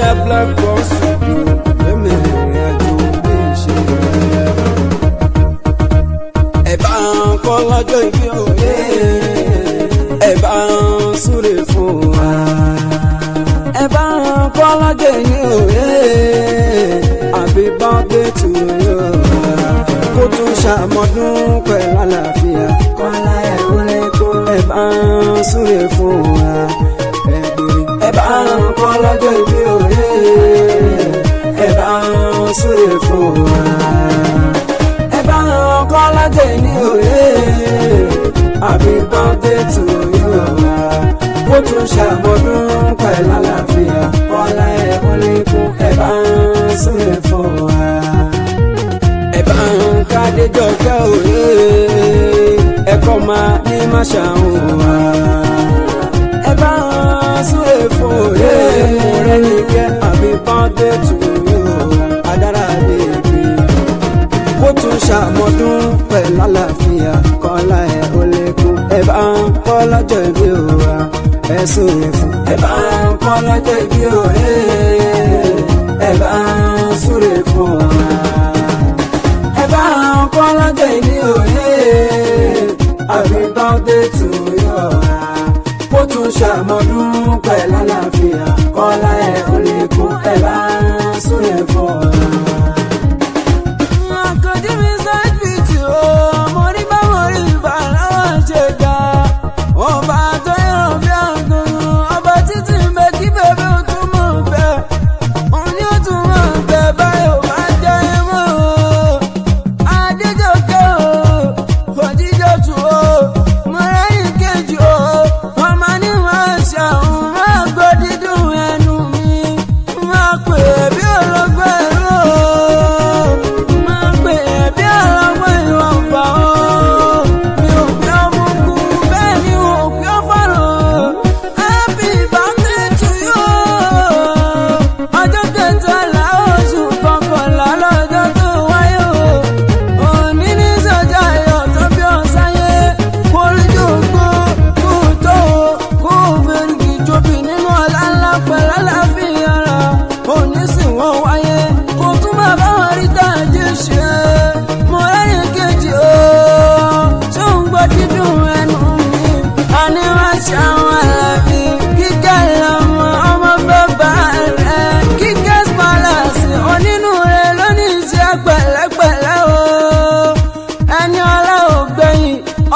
Royal Black Box Studio èmi ìrìn àjò bí ìṣe rẹ̀. Ẹ bá ń kọ́ lọ́jọ́ ìbí òye, ẹ bá ń súre fún wa. Ẹ bá ń kọ́ lọ́jọ́ ìní òye, happy birthday to you. Kó tún ṣàmọ́dún pẹ̀lú àlàáfíà, kọ́lá ẹ̀ ó lè kó. Ẹ bá ń súre fún wa. Ẹ bá ń kọ́ lọ́jọ́ ìbí òye, ẹ bá ń súre fún wa. Ẹ bá ń kọ́ lọ́jọ́ ìní òye, happy birthday to you. Kó tún ṣàmọ́dún pẹ̀lú àlàáfíà, kọ́lá ẹ̀ ó lè kó. Ẹ bá ń súre fún wa. Ẹ bá ń kádéjọ́ kẹ́ òye, ẹ̀kọ́ máa ní má ṣàwọn wa. Ẹ bá ń súre fún òye, rẹ̀ ní kẹ́ happy birthday to you. Adára bèbè kó tún ṣàmọ́dún pẹ̀lú àlàáfíà, kọ́lá ẹ̀ ó lékún. Ẹ bá ń kọ́ lọ́jọ́ ìbí òwa, ẹ súre fún. Ẹ bá ń kọ́ lọ́jọ́ ìbí òye, ẹ bá ń súre fún wa. Ẹ bá ń kọ́ lọ́jọ́ ìbí òye, happy birthday to you. Kó tún ṣàmọ́dún pẹ̀lú àlàáfíà, kọ́lá ẹ̀ ó lékún. Ẹ bá ń súre fún wa.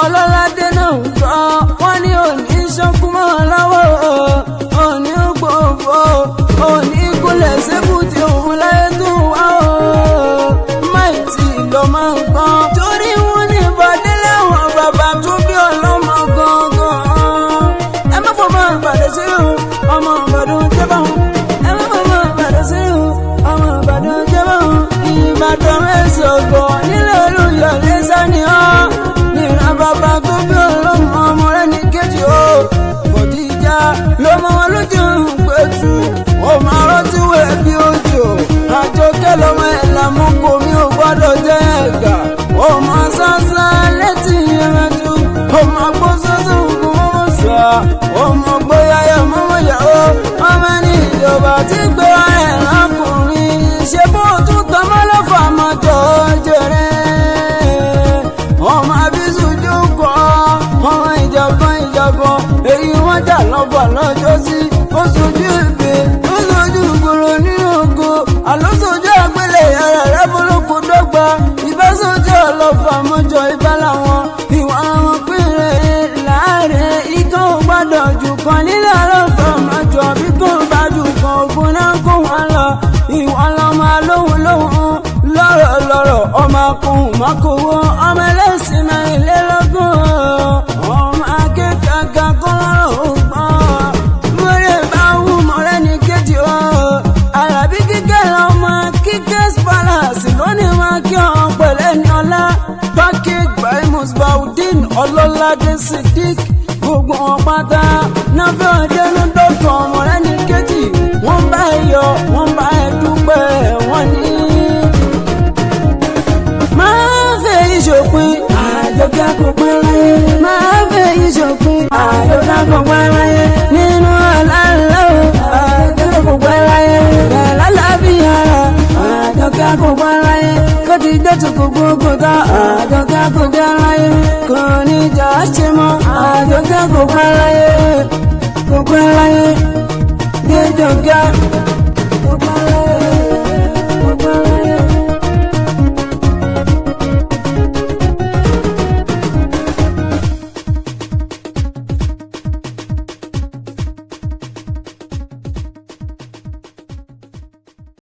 Ọlọ́ládé náà ń kọ́, wọ́n ní òní ṣọ́kú mọ́ lọ́wọ́, òní gbòòfò, òní kúnlẹ̀ sébù tí òun láyé tó wá o. Máìtì ló máa ń kọ́, torí wọ́n ní ìbàdí láwọn bàbá tó bí ọlọ́mọ gangan. Ẹ má fọ́ máa bàdé sí o, ọmọ Ìbàdàn jẹ́ báwọn. Ẹ má fọ́ máa bàdé sí o, ọmọ Ìbàdàn jẹ́ báwọn. Ìbàdàn mẹ́sàn-án ọ̀gọ̀ nílẹ̀ Olúyọ̀lé sani ọ́. Bàbá tó bí ọlọ́mọ ọmọ rẹ̀ ní kejì o. Khadija ló mọ wọn lójú pẹ̀tù, ó máa rántí wẹ̀ bí ojú. Àjọkẹ́ lọ́mọ ẹ̀ làmú kò mí ò gbọ́dọ̀ jẹ́ ẹ̀gà. Ó máa sánsá létí ìrìnàjò, ó máa gbó sọ́sọ́ ògùn mọ́mọ́ sọ. Ó mọ gbóyà yẹ mọ́mọ́ yàwó, ọmọ ní ìjọba tí gbé ẹ̀ lákùnrin. Ṣé bó tún tọ́ mọ́ lọ́fọ̀ àmọ́jọ́ jẹrẹ? Ọmọ Abisu jókòó, ọmọ ìjọ̀gbọ́n èyí wọ́n jà lọ́fà lọ́jọ́ sí. Ó sojú ìgbé, ó sojú ìgboro nínú oko, àlọ́ sojú àgbélé ara rẹ̀ burúkú dọ́gba. Ìbá sojú ọlọ́fà mọ́jọ ibà làwọn, ìwà àwọn pínlẹ̀ láàrin. Ikán ò gbọ́dọ̀ jù kan nílẹ̀ ọlọ́fà mọ́jọ, bí kò bá jù kan ògùn náà kó wọn lọ. Ìwà lọ́mọ lóhùn lọ́rọ̀, ọmọ akóhùn mọ́kòwó, ọmọ ẹlẹ́sìn mẹ́rìnlélógún, ọmọ akẹ́kọ̀ọ́ kọ́ lọ́rọ̀ ògbọ́n. Mọ̀rẹ́ bá wù mọ̀rẹ́ ní kejì o. Àràbí kíkẹ́ lọ́mọ Kíkẹ́'s Palace lónìí máa kí ọ pẹ̀lẹ́ ní ọlá. Package by Musbaudeen Ọlọ́ládé Siddiq. Gbogbo wọn pátá náà fẹ́ ọdẹ́nu dọ́kọ̀ mọ̀rẹ́ ní kejì. Wọ́n bá ẹ yọ̀, wọ́n bá ẹ dúpẹ́, wọ́n ní. Máa fẹ́ ìṣòpin, Àjọkẹ́ kò pẹ́ láyé. Máa fẹ́ ìṣòpin, Àjọkẹ́ kò pẹ́ láyé. Nínú ọ̀la ńlá o, Àjọkẹ́ kò pẹ́ láyé. kò tá Àjọkẹ́ kò jẹ́ láyé kò ní jà ṣe mọ́ Àjọkẹ́ kò pẹ́ láyé Déjọkẹ́ kò pẹ́ láyé.